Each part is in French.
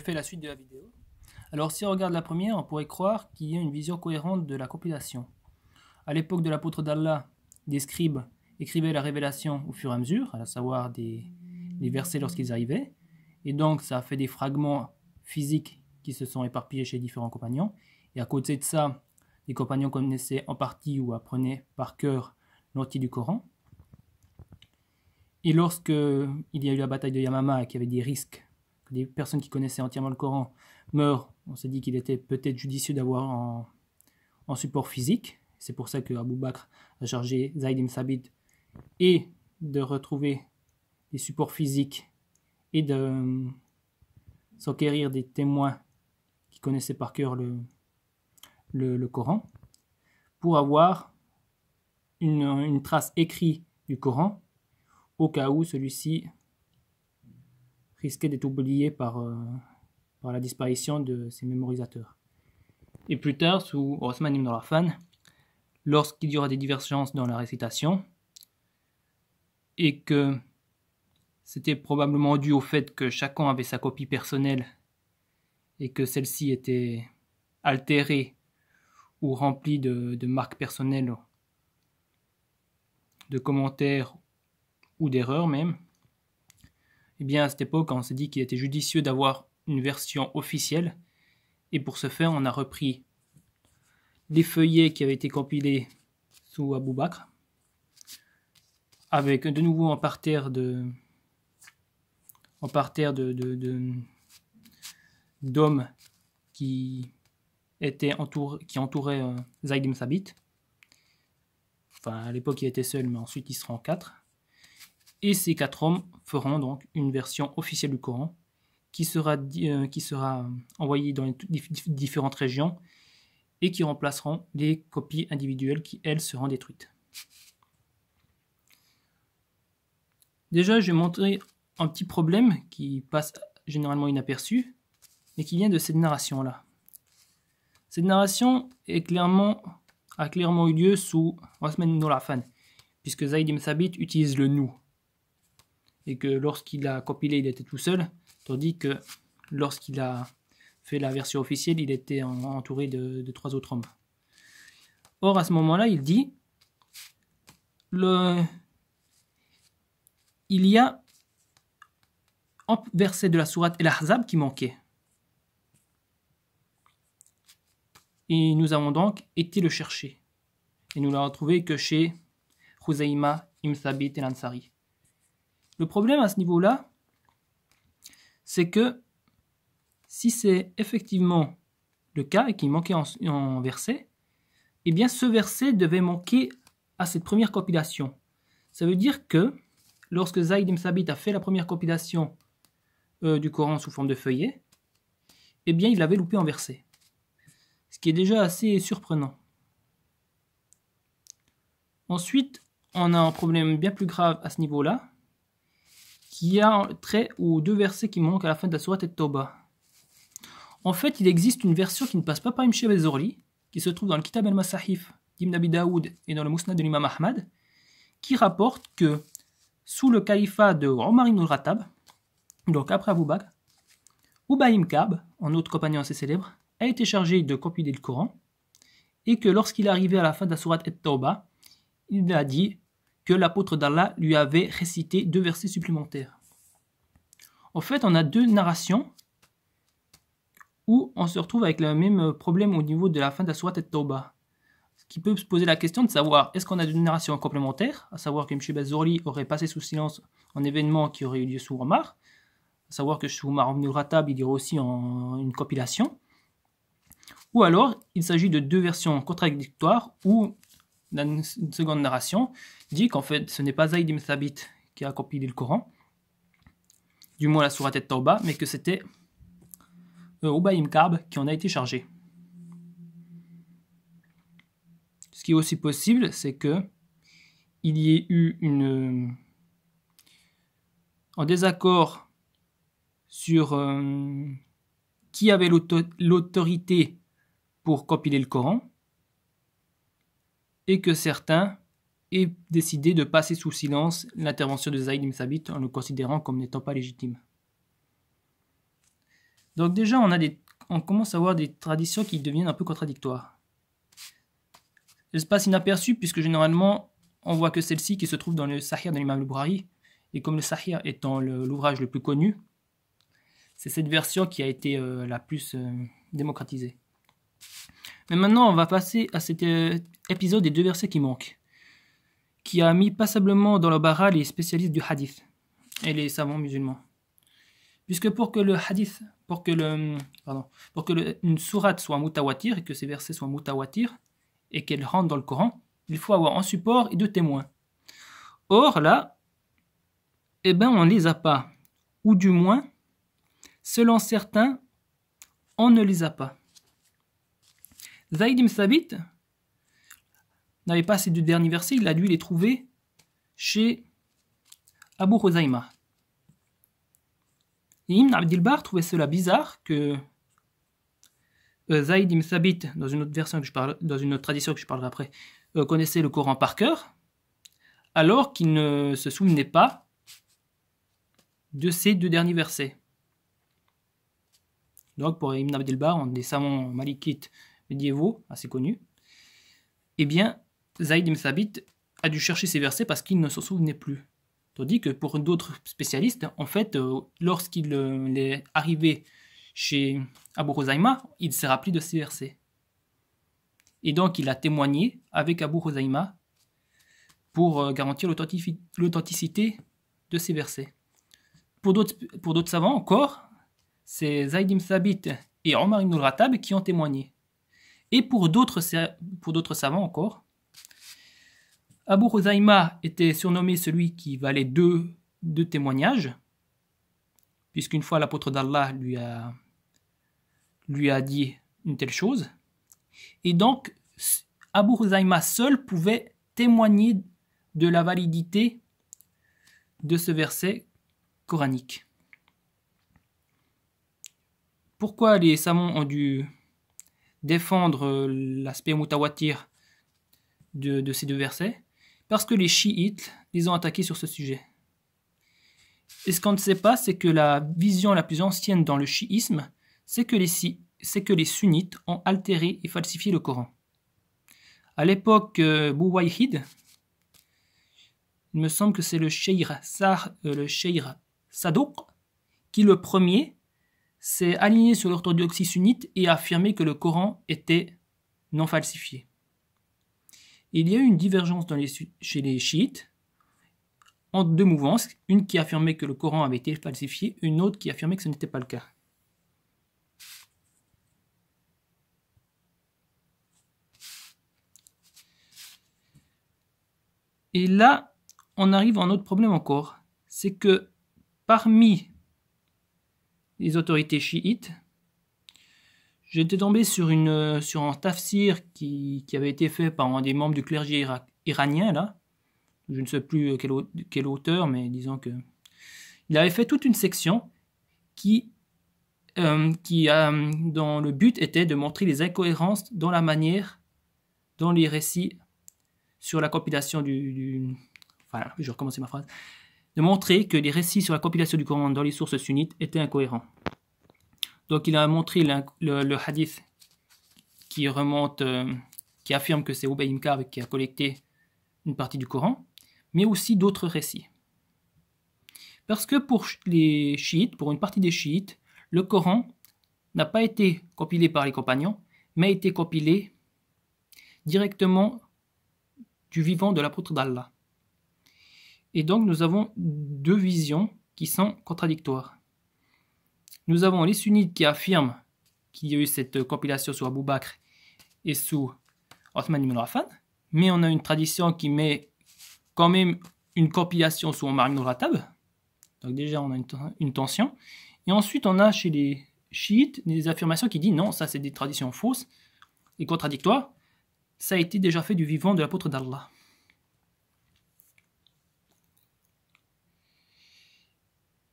Fait la suite de la vidéo. Alors si on regarde la première, on pourrait croire qu'il y a une vision cohérente de la compilation. À l'époque de l'apôtre d'Allah, des scribes écrivaient la révélation au fur et à mesure, à savoir des versets lorsqu'ils arrivaient, et donc ça a fait des fragments physiques qui se sont éparpillés chez différents compagnons, et à côté de ça, les compagnons connaissaient en partie ou apprenaient par cœur l'entier du Coran. Et lorsque il y a eu la bataille de Yamama et qu'il y avait des risques que des personnes qui connaissaient entièrement le Coran meurent, on s'est dit qu'il était peut-être judicieux d'avoir en support physique. C'est pour ça que Abu Bakr a chargé Zayd ibn Thabit et de retrouver des supports physiques et de s'enquérir des témoins qui connaissaient par cœur le Coran pour avoir une trace écrite du Coran au cas où celui-ci risquait d'être oublié par la disparition de ses mémorisateurs. Et plus tard, sous Othman ibn Affan, lorsqu'il y aura des divergences dans la récitation, et que c'était probablement dû au fait que chacun avait sa copie personnelle et que celle-ci était altérée ou remplie de marques personnelles, de commentaires ou d'erreurs même, et bien à cette époque on s'est dit qu'il était judicieux d'avoir une version officielle, et pour ce faire on a repris les feuillets qui avaient été compilés sous Abu Bakr, avec de nouveau un parterre d'hommes qui entouraient Zayd ibn Thabit. Enfin, à l'époque il était seul, mais ensuite ils seront 4. Et ces 4 hommes feront donc une version officielle du Coran qui sera envoyée dans les différentes régions et qui remplaceront les copies individuelles qui, elles, seront détruites. Déjà, je vais montrer un petit problème qui passe généralement inaperçu, mais qui vient de cette narration-là. Cette narration a clairement eu lieu sous Othman ibn Affan, puisque Zayd ibn Thabit utilise le « nous ». Et que lorsqu'il a compilé, il était tout seul, tandis que lorsqu'il a fait la version officielle, il était entouré de 3 autres hommes. Or, à ce moment-là, il dit il y a un verset de la sourate El-Ahzab qui manquait. Et nous avons donc été le chercher. Et nous l'avons trouvé que chez Khuzayma ibn Thabit el-Ansari. Le problème à ce niveau-là, c'est que si c'est effectivement le cas et qu'il manquait en verset, eh bien ce verset devait manquer à cette première compilation. Ça veut dire que lorsque Zayd ibn Thabit a fait la première compilation du Coran sous forme de feuillet, eh bien il avait loupé un verset. Ce qui est déjà assez surprenant. Ensuite, on a un problème bien plus grave à ce niveau-là, qu'il y a un trait ou 2 versets qui manquent à la fin de la sourate At-Tawbah. En fait, il existe une version qui ne passe pas par Ibn Shihab az-Zuhri, qui se trouve dans le Kitab al-Masahif d'Ibn Abi Daoud et dans le Musnad de l'imam Ahmad, qui rapporte que sous le califat de Omar ibn al-Khattab, donc après Abu Bakr, Ubay ibn Ka'b, un autre compagnon assez célèbre, a été chargé de compiler le Coran, et que lorsqu'il est arrivé à la fin de la sourate At-Tawbah, il a dit que l'apôtre d'Allah lui avait récité 2 versets supplémentaires. En fait, on a 2 narrations où on se retrouve avec le même problème au niveau de la fin de la sourate At-Tawbah. Ce qui peut se poser la question de savoir, est-ce qu'on a 2 narrations complémentaires, à savoir que M. Bazzouri aurait passé sous silence un événement qui aurait eu lieu sous Omar, à savoir que sous Omar ibn al-Khattab, il y aurait aussi une compilation, ou alors il s'agit de 2 versions contradictoires où une seconde narration dit qu'en fait ce n'est pas Zayd ibn Thabit qui a compilé le Coran, du moins la sourate At-Tawbah, mais que c'était Ubay ibn Ka'b qui en a été chargé. Ce qui est aussi possible, c'est que il y ait eu un désaccord sur qui avait l'autorité pour compiler le Coran, et que certains aient décidé de passer sous silence l'intervention de Zayd ibn Thabit en le considérant comme n'étant pas légitime. Donc déjà, on commence à avoir des traditions qui deviennent un peu contradictoires. Elles se passent inaperçues puisque généralement, on voit que celle-ci qui se trouve dans le Sahih de l'imam al-Bukhari, et comme le Sahih étant l'ouvrage le plus connu, c'est cette version qui a été la plus démocratisée. Mais maintenant, on va passer à cet épisode des deux versets qui manquent, qui a mis passablement dans le bara les spécialistes du hadith et les savants musulmans. Puisque pour que une sourate soit mutawatir et que ces versets soient mutawatir et qu'elle rentre dans le Coran, il faut avoir un support et deux témoins. Or là, on ne les a pas. Ou du moins, selon certains, on ne les a pas. Zayd ibn Thabit n'avait pas ces deux derniers versets, il a dû les trouver chez Abu Khuzaymah. Et Ibn Abdil Bar trouvait cela bizarre que Zayd ibn Thabit, dans une autre tradition que je parlerai après, connaissait le Coran par cœur, alors qu'il ne se souvenait pas de ces deux derniers versets. Donc pour Ibn Abdil Bar, un des savants malikites médiévaux assez connus, eh bien Zayd ibn Thabit a dû chercher ces versets parce qu'il ne s'en souvenait plus. Tandis que pour d'autres spécialistes, en fait, lorsqu'il est arrivé chez Abu Khuzaymah, il s'est rappelé de ces versets. Et donc il a témoigné avec Abu Khuzaymah pour garantir l'authenticité de ces versets. Pour d'autres savants encore, c'est Zayd ibn Thabit et Omar ibn al-Khattab qui ont témoigné. Et pour d'autres savants encore, Abu Khuzaymah était surnommé celui qui valait deux témoignages, puisqu'une fois l'apôtre d'Allah lui a dit une telle chose. Et donc, Abu Khuzaymah seul pouvait témoigner de la validité de ce verset coranique. Pourquoi les savants ont dû défendre l'aspect mutawatir de ces deux versets? Parce que les chiites les ont attaqués sur ce sujet. Et ce qu'on ne sait pas, c'est que la vision la plus ancienne dans le chiisme, c'est que les sunnites ont altéré et falsifié le Coran. À l'époque Bouwayhid, il me semble que c'est le Cheikh Sadouk qui, le premier, s'est aligné sur l'orthodoxie sunnite et a affirmé que le Coran était non falsifié. Il y a eu une divergence chez les chiites entre deux mouvances, une qui affirmait que le Coran avait été falsifié, une autre qui affirmait que ce n'était pas le cas. Et là, on arrive à un autre problème encore, c'est que parmi les autorités chiites, j'étais tombé sur un tafsir qui avait été fait par un des membres du clergé iranien, là. Je ne sais plus quel auteur, mais disons que il avait fait toute une section dont le but était de montrer les incohérences dans la manière, dans les récits sur la compilation Voilà, je vais recommencer ma phrase. De montrer que les récits sur la compilation du Coran dans les sources sunnites étaient incohérents. Donc il a montré le hadith qui affirme que c'est Ubay ibn Ka'b qui a collecté une partie du Coran, mais aussi d'autres récits. Parce que pour les chiites, pour une partie des chiites, le Coran n'a pas été compilé par les compagnons, mais a été compilé directement du vivant de l'apôtre d'Allah. Et donc nous avons deux visions qui sont contradictoires. Nous avons les sunnites qui affirment qu'il y a eu cette compilation sous Abu Bakr et sous Othman ibn Affan, mais on a une tradition qui met quand même une compilation sous Omar ibn al-Khattab. Donc déjà on a une tension. Et ensuite on a chez les chiites des affirmations qui disent non, ça c'est des traditions fausses et contradictoires. Ça a été déjà fait du vivant de l'apôtre d'Allah.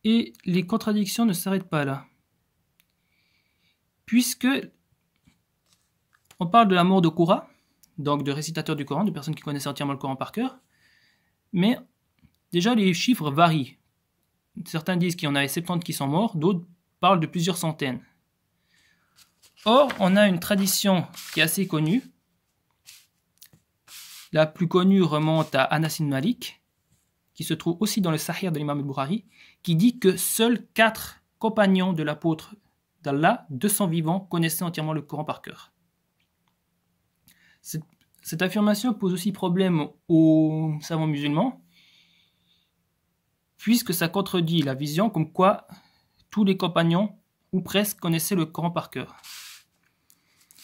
Et les contradictions ne s'arrêtent pas là. Puisque on parle de la mort de Qurra, donc de récitateurs du Coran, de personnes qui connaissaient entièrement le Coran par cœur, mais déjà les chiffres varient. Certains disent qu'il y en avait 70 qui sont morts, d'autres parlent de plusieurs centaines. Or, on a une tradition qui est assez connue. La plus connue remonte à Anas ibn Malik, qui se trouve aussi dans le Sahih de l'imam al-Bukhari, qui dit que seuls 4 compagnons de l'apôtre d'Allah, de son vivant, connaissaient entièrement le Coran par cœur. Cette affirmation pose aussi problème aux savants musulmans, puisque ça contredit la vision comme quoi tous les compagnons, ou presque, connaissaient le Coran par cœur.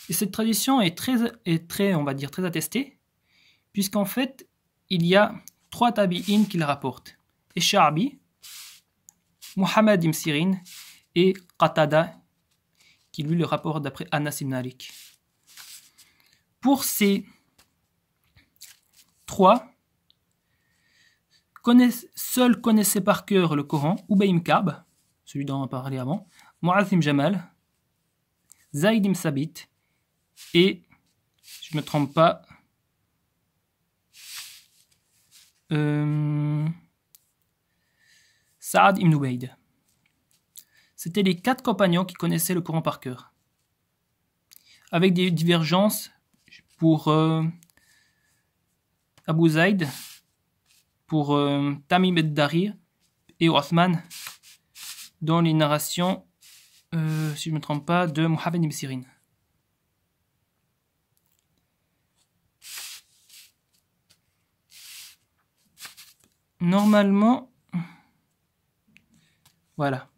Et cette tradition est très, on va dire, très attestée, puisqu'en fait, il y a 3 tabi'in qui la rapportent. Et Sha'bi, Muhammad ibn Sirin et Qatada, qui lui le rapporte d'après Anas ibn Malik. Pour ces 3, seuls connaissaient par cœur le Coran Ubay ibn Ka'b, celui dont on a parlé avant, Mu'adh ibn Jamal, Zayd ibn Sabit et, si je ne me trompe pas, Saad ibn Ubayd. C'était les 4 compagnons qui connaissaient le Coran par cœur, avec des divergences pour Abu Zayd, pour Tamim ad-Darir et Othman, dans les narrations, si je ne me trompe pas, de Muhammad ibn Sirin. Normalement, voilà.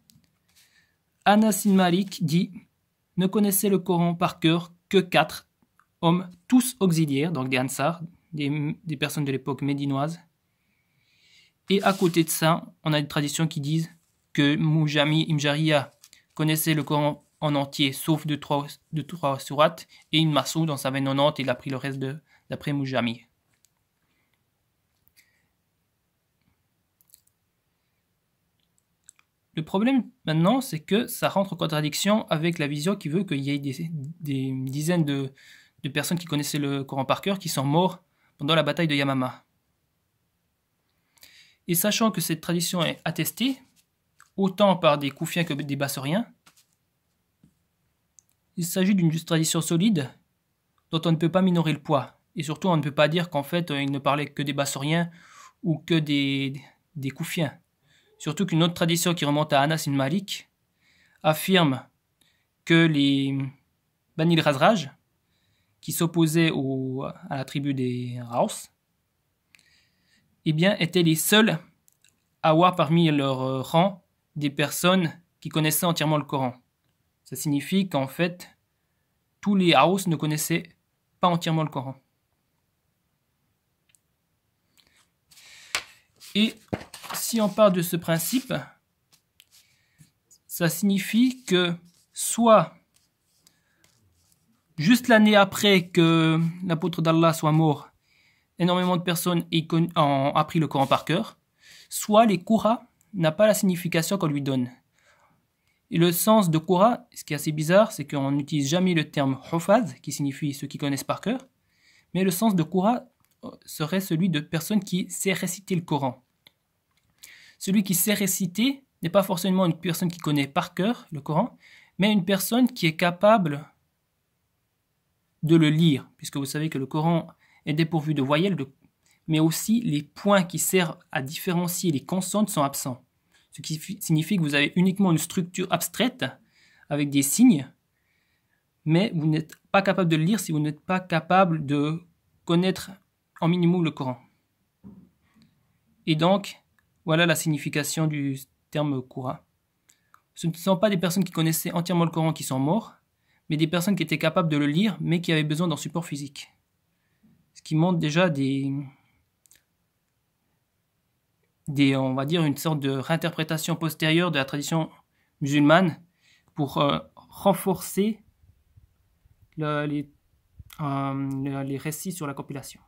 Anas ibn Malik dit « Ne connaissait le Coran par cœur que 4 hommes, tous auxiliaires, donc des Ansar, des personnes de l'époque médinoise. Et à côté de ça, on a des traditions qui disent que Mujami ibn Jariya connaissait le Coran en entier, sauf de 3 sourates, et Ibn Mas'ud en savait 90, il a pris le reste d'après Mujami. Le problème maintenant, c'est que ça rentre en contradiction avec la vision qui veut qu'il y ait des dizaines de personnes qui connaissaient le Coran par cœur qui sont morts pendant la bataille de Yamama. Et sachant que cette tradition est attestée, autant par des Koufiens que des Bassoriens, il s'agit d'une tradition solide dont on ne peut pas minorer le poids. Et surtout, on ne peut pas dire qu'en fait, il ne parlait que des Bassoriens ou que des Koufiens. Surtout qu'une autre tradition qui remonte à Anas ibn Malik affirme que les Bani al-Khazraj, qui s'opposaient à la tribu des Raus, eh bien, étaient les seuls à avoir parmi leur rang des personnes qui connaissaient entièrement le Coran. Ça signifie qu'en fait, tous les Raus ne connaissaient pas entièrement le Coran. Et si on part de ce principe, ça signifie que soit juste l'année après que l'apôtre d'Allah soit mort, énormément de personnes ont appris le Coran par cœur, soit les Qur'a n'a pas la signification qu'on lui donne. Et le sens de Qur'a, ce qui est assez bizarre, c'est qu'on n'utilise jamais le terme Hufaz, qui signifie ceux qui connaissent par cœur, mais le sens de Qur'a serait celui de personne qui sait réciter le Coran. Celui qui sait réciter n'est pas forcément une personne qui connaît par cœur le Coran, mais une personne qui est capable de le lire, puisque vous savez que le Coran est dépourvu de voyelles, mais aussi les points qui servent à différencier les consonnes sont absents. Ce qui signifie que vous avez uniquement une structure abstraite avec des signes, mais vous n'êtes pas capable de le lire si vous n'êtes pas capable de connaître en minimum le Coran. Et donc, voilà la signification du terme Qur'a. Ce ne sont pas des personnes qui connaissaient entièrement le Coran qui sont morts, mais des personnes qui étaient capables de le lire, mais qui avaient besoin d'un support physique. Ce qui montre déjà on va dire, une sorte de réinterprétation postérieure de la tradition musulmane pour renforcer les récits sur la compilation.